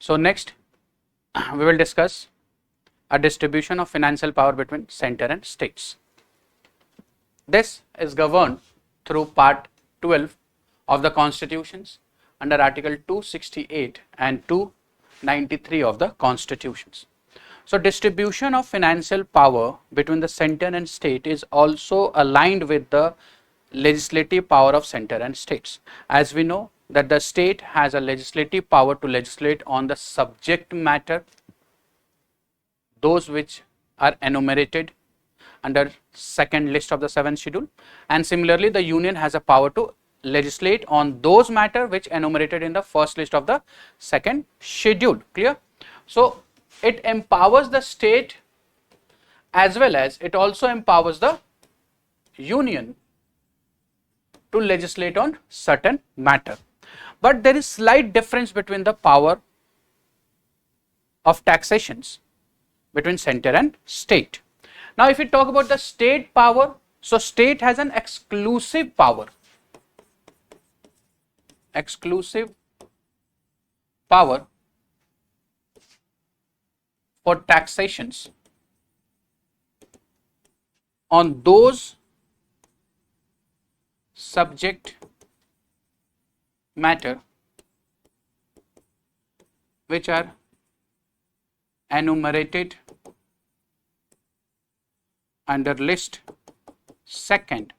So next we will discuss a distribution of financial power between center and states. This is governed through part 12 of the constitutions under article 268 and 293 of the constitutions. So distribution of financial power between the center and state is also aligned with the legislative power of center and states. As we know that the state has a legislative power to legislate on the subject matter, those which are enumerated under second list of the 7th schedule, and similarly the union has a power to legislate on those matter which enumerated in the first list of the second schedule. Clear? So it empowers the state as well as it also empowers the union to legislate on certain matter. But there is slight difference between the power of taxations between center and state. Now if we talk about the state power, so state has an exclusive power for taxations on those subject matter which are enumerated under list second,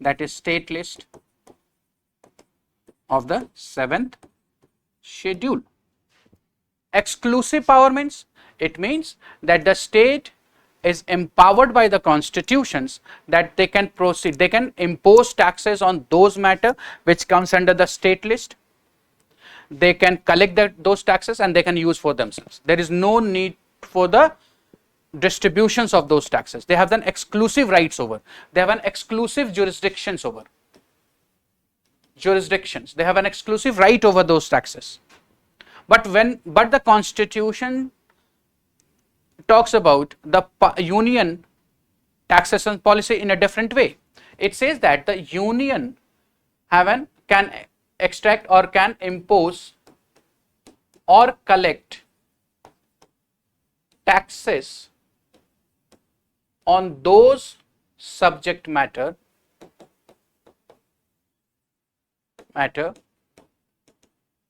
that is state list of the 7th schedule. Exclusive power means, it means that the state is empowered by the constitutions that they can proceed, they can impose taxes on those matter which comes under the state list. They can collect those taxes and they can use for themselves. There is no need for the distributions of those taxes. They have an exclusive rights over, they have an exclusive jurisdictions over they have an exclusive right over those taxes. But the constitution talks about the union taxation policy in a different way. It says that the union can extract or can impose or collect taxes on those subject matter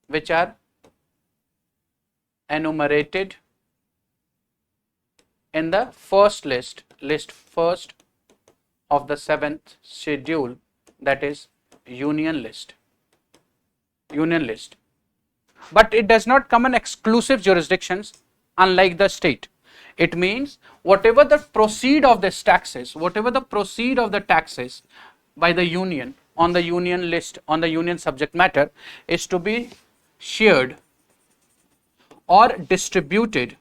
which are enumerated in the first list first of the 7th schedule, that is union list. But it does not come in exclusive jurisdictions unlike the state. It means whatever the proceed of the taxes by the union on the union list, on the union subject matter, is to be shared or distributed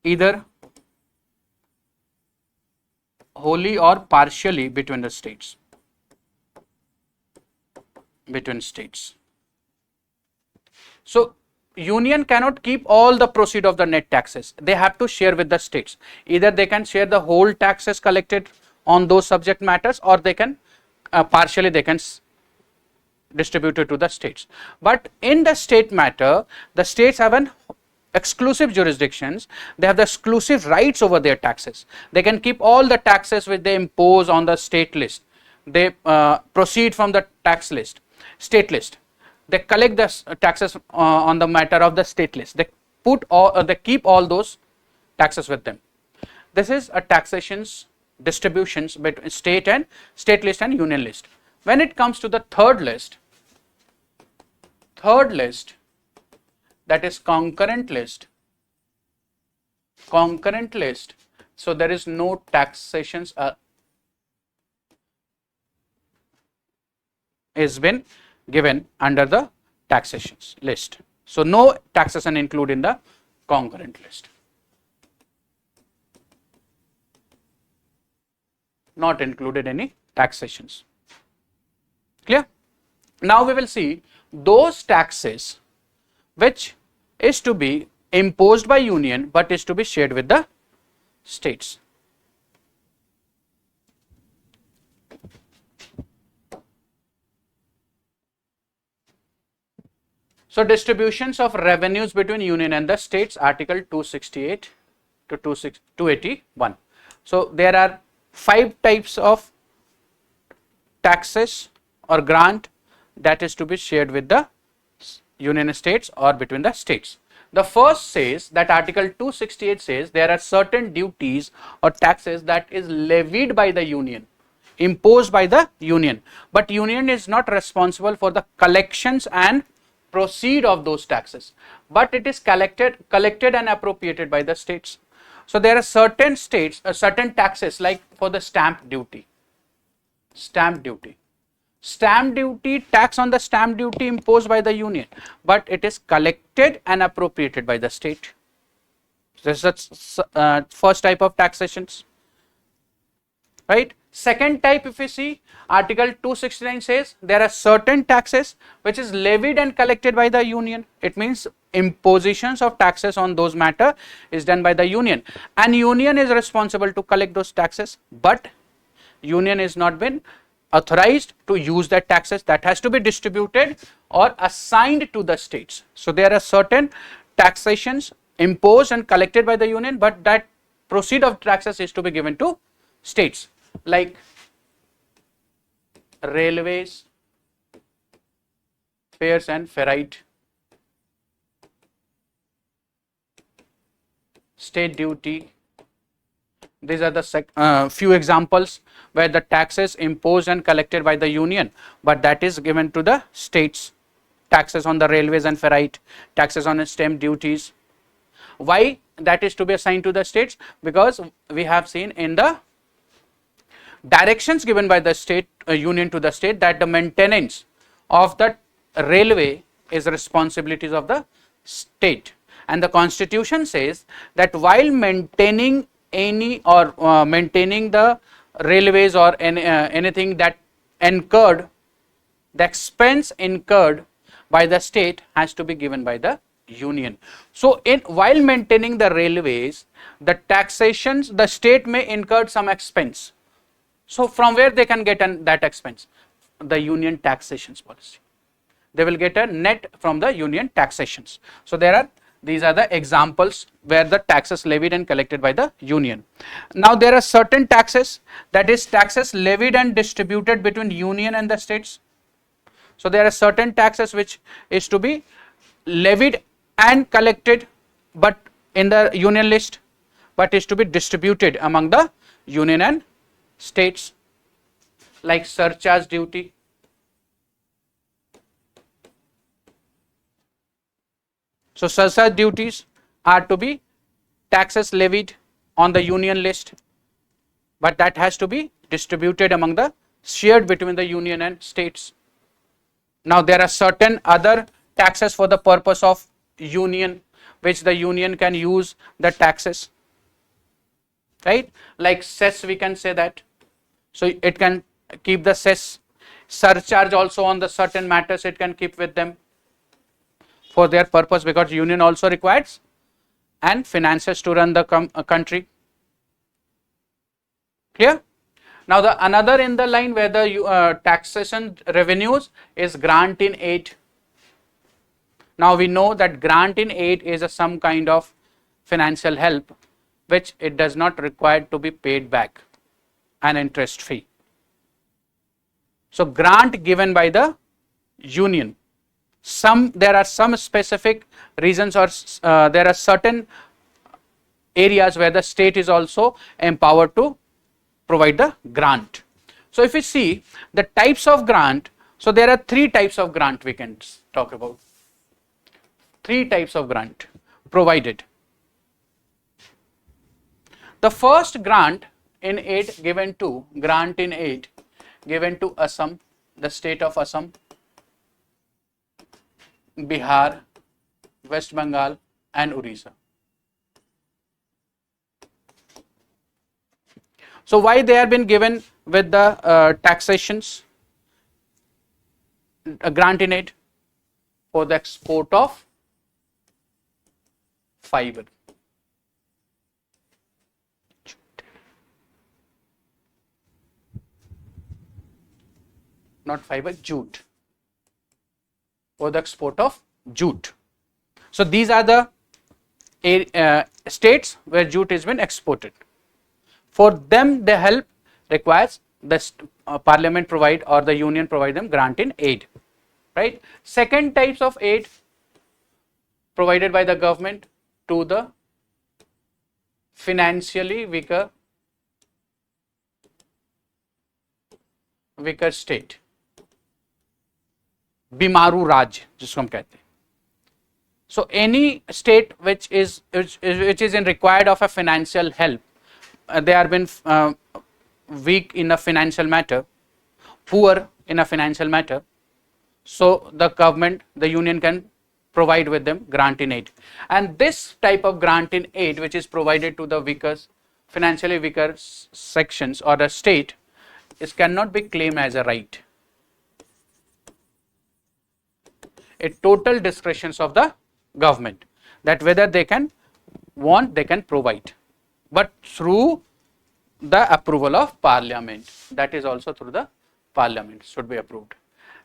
either wholly or partially between states. So union cannot keep all the proceed of the net taxes. They have to share with the states. Either they can share the whole taxes collected on those subject matters, or they can partially they can distribute it to the states. But in the state matter, the states have an exclusive jurisdictions. They have the exclusive rights over their taxes. They can keep all the taxes which they impose on the state list. They proceed from the state list. They collect the taxes on the matter of the state list. They keep all those taxes with them. This is a taxations distributions between state list and union list. When it comes to the third list, that is concurrent list. So there is no taxations is been given under the taxations list. So no taxation included in the concurrent list. Not included any taxations. Clear? Now we will see those taxes which is to be imposed by union but is to be shared with the states. So distributions of revenues between union and the states, article 268 to 281. So there are 5 types of taxes or grant that is to be shared with the union states or between the states. The first says that article 268 says there are certain duties or taxes that is levied by the union, imposed by the union, but union is not responsible for the collections and proceed of those taxes, but it is collected and appropriated by the states. So there are certain states, certain taxes, like for the stamp duty, tax on the stamp duty imposed by the union, but it is collected and appropriated by the state. This is the first type of taxations, right? Second type, if we see, article 269 says there are certain taxes which is levied and collected by the union. It means impositions of taxes on those matter is done by the union, and union is responsible to collect those taxes, but union is not been authorized to use that taxes, that has to be distributed or assigned to the states. So there are certain taxations imposed and collected by the union, but that proceed of taxes is to be given to states, like railways, fares and ferrite, state duty. These are the few examples where the taxes imposed and collected by the union, but that is given to the states. Taxes on the railways and ferrite, taxes on stamp duties. Why that is to be assigned to the states? Because we have seen in the directions given by the state union to the state that the maintenance of the railway is responsibilities of the state, and the constitution says that while maintaining any or maintaining the railways or anything that incurred, the expense incurred by the state has to be given by the union. So while maintaining the railways, the taxations, the state may incur some expense. So from where they can get that expense? The union taxations policy. They will get a net from the union taxations. So these are the examples where the taxes levied and collected by the union. Now there are certain taxes, that is taxes levied and distributed between union and the states. So there are certain taxes which is to be levied and collected but in the union list, but is to be distributed among the union and states, like surcharge duty, so surcharge duties are to be taxes levied on the union list, but that has to be distributed among the shared between the union and states. Now there are certain other taxes for the purpose of union which the union can use the taxes, right? Like cess, we can say that. So it can keep the cess, surcharge also on the certain matters it can keep with them for their purpose, because union also requires and finances to run the country. Clear? Now the another in the line where the taxation revenues is grant in aid. Now we know that grant in aid is some kind of financial help which it does not require to be paid back an interest fee. So grant given by the union, there are some specific reasons or there are certain areas where the state is also empowered to provide the grant. So if we see the types of grant, so there are 3 types of grant we can talk about. 3 types of grant provided. The first grant in aid given to Assam, the state of Assam, Bihar, West Bengal and Orissa. So why they have been given with the taxations, grant in aid? For the export of fiber. Not fiber, jute. For the export of jute. So these are the states where jute has been exported. For them, the help requires the parliament provide or the union provide them grant in aid, right? Second types of aid provided by the government to the financially weaker state, बीमारू राज्य जिसको हम कहते हैं. So any state which is in required of a financial help, they are been weak in a financial matter, poor in a financial matter, so the government, the union can provide with them grant in aid. And this type of grant in aid which is provided to the weaker, financially weaker sections or the state, is cannot be claimed as a right. A total discretions of the government that whether they can they can provide, but through the approval of parliament, that is also through the parliament should be approved.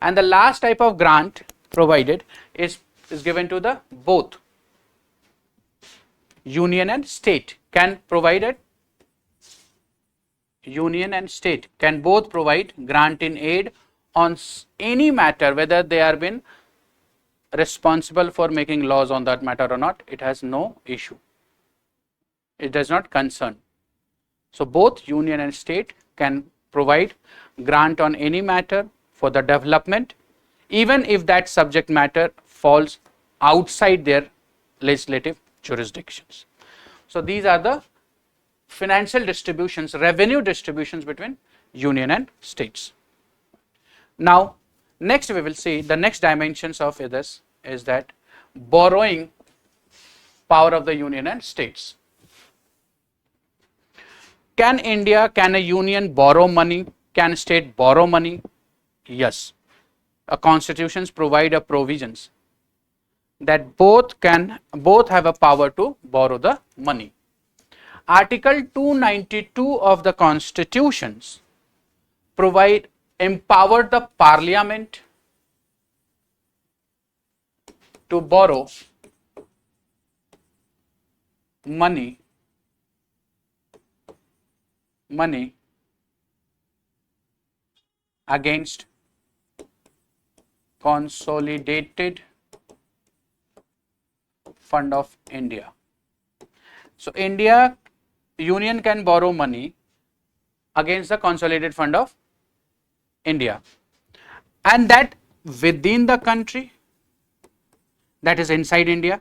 And the last type of grant provided is given to the both union and state can provide it. Union and state can both provide grant in aid on any matter, whether they are been responsible for making laws on that matter or not. It has no issue. It does not concern. So both union and state can provide grant on any matter for the development, even if that subject matter falls outside their legislative jurisdictions. So these are the financial distributions, revenue distributions between union and states. Now next we will see the next dimensions of this is that borrowing power of the union and states. Can a union borrow money? Can a state borrow money? Yes. Constitutions provide a provisions that both have a power to borrow the money. Article 292 of the constitutions empower the parliament to borrow money against consolidated fund of India. So union can borrow money against the consolidated fund of India, and that within the country, that is inside India,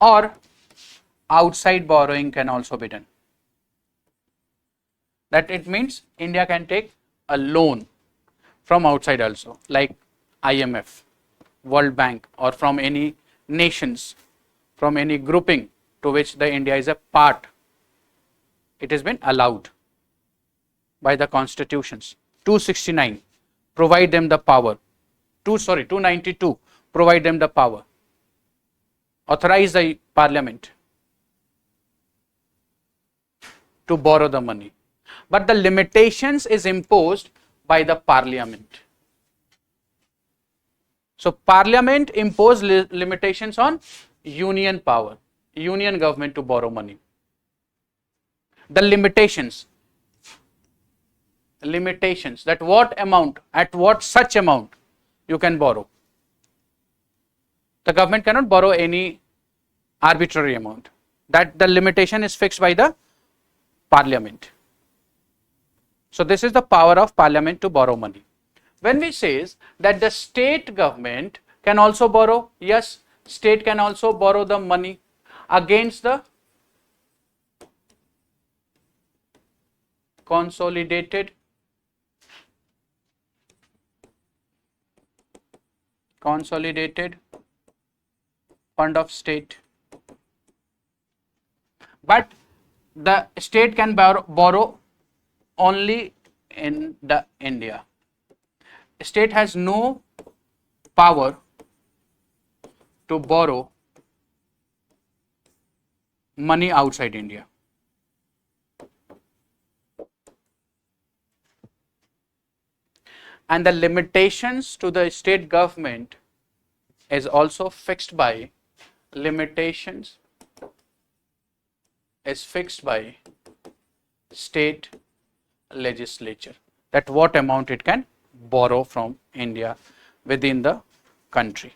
or outside borrowing can also be done. That it means India can take a loan from outside also, like IMF, World Bank, or from any nations, from any grouping to which the India is a part. It has been allowed by the constitutions. 269 provide them the power. 292 provide them the power. Authorize the parliament to borrow the money. But the limitations is imposed by the parliament. So parliament impose limitations on union power, union government to borrow money. The limitations that what amount, at what such amount you can borrow. The government cannot borrow any arbitrary amount. That the limitation is fixed by the parliament. So this is the power of parliament to borrow money. When we say that the state government can also borrow, yes, state can also borrow the money against the consolidated fund of state, but the state can borrow only in the India. State has no power to borrow money outside India. and the limitations to the state government is also fixed by state legislature, that what amount it can borrow from India within the country.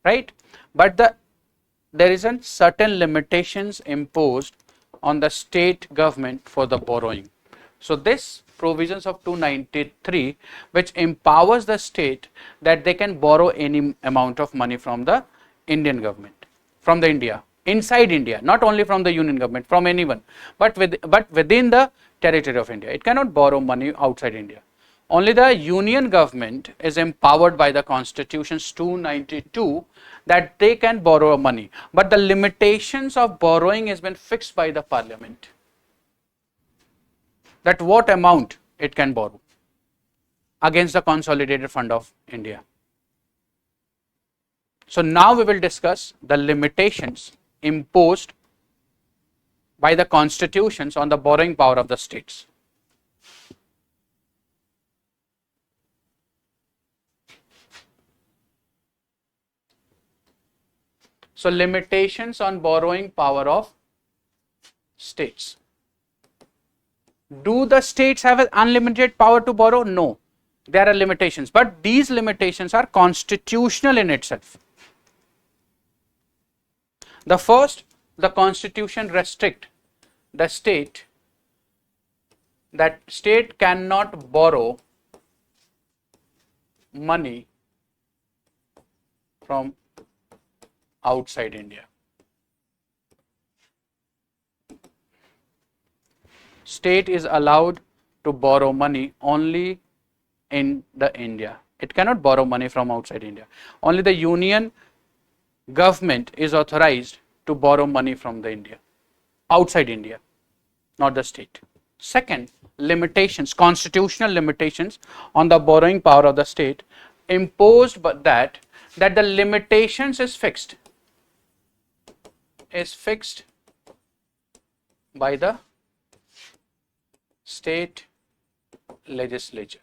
Right? But there is a certain limitations imposed on the state government for the borrowing. So this provisions of 293, which empowers the state that they can borrow any amount of money from the Indian government, from the India, inside India, not only from the union government, from anyone, but within the territory of India. It cannot borrow money outside India. Only the union government is empowered by the Constitution's 292 that they can borrow money, but the limitations of borrowing has been fixed by the parliament, that what amount it can borrow against the consolidated fund of India. So now we will discuss the limitations imposed by the constitutions on the borrowing power of the states. So limitations on borrowing power of states. Do the states have an unlimited power to borrow? No, there are limitations, but these limitations are constitutional in itself. The first, the Constitution restrict the state, that state cannot borrow money from outside India. State is allowed to borrow money only in the India. It cannot borrow money from outside India. Only the union government is authorized to borrow money from the India, outside India, not the state. Second, limitations, constitutional limitations on the borrowing power of the state imposed, but that the limitations is fixed by the state legislature.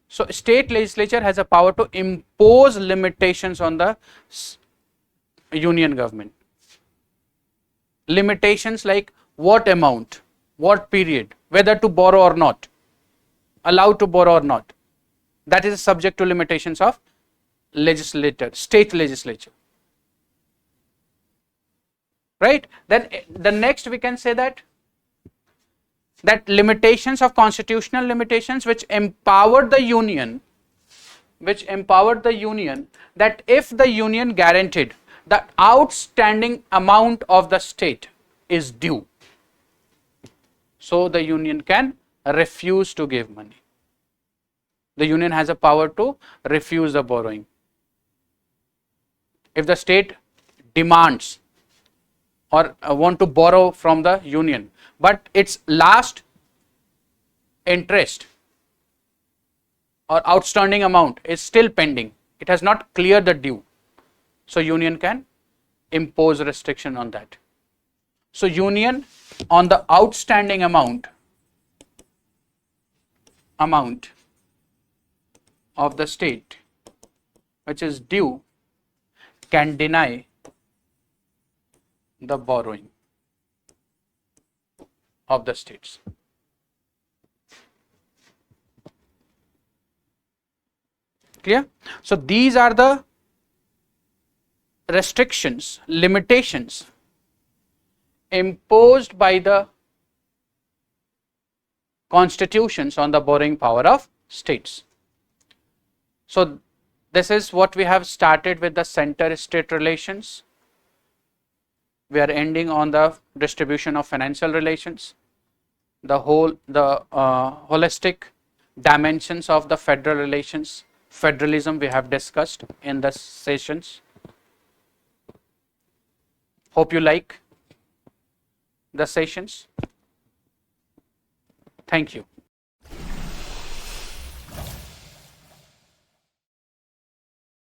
So state legislature has a power to impose limitations on the union government. Limitations like what amount, what period, whether to borrow or not, allowed to borrow or not. That is subject to limitations of legislator, state legislature. Right? Then the next we can say that limitations of constitutional limitations which empowered the union, that if the union guaranteed the outstanding amount of the state is due, so the union can refuse to give money. The union has a power to refuse the borrowing. If the state demands or want to borrow from the union, but its last interest or outstanding amount is still pending, it has not cleared the due, so union can impose restriction on that. So union on the outstanding amount of the state which is due can deny the borrowing of the states. Clear? So these are the restrictions, limitations imposed by the constitutions on the borrowing power of states. So this is what we have started with the center-state relations. We are ending on the distribution of financial relations, the holistic dimensions of the federal relations, federalism we have discussed in the sessions. Hope you like the sessions. Thank you.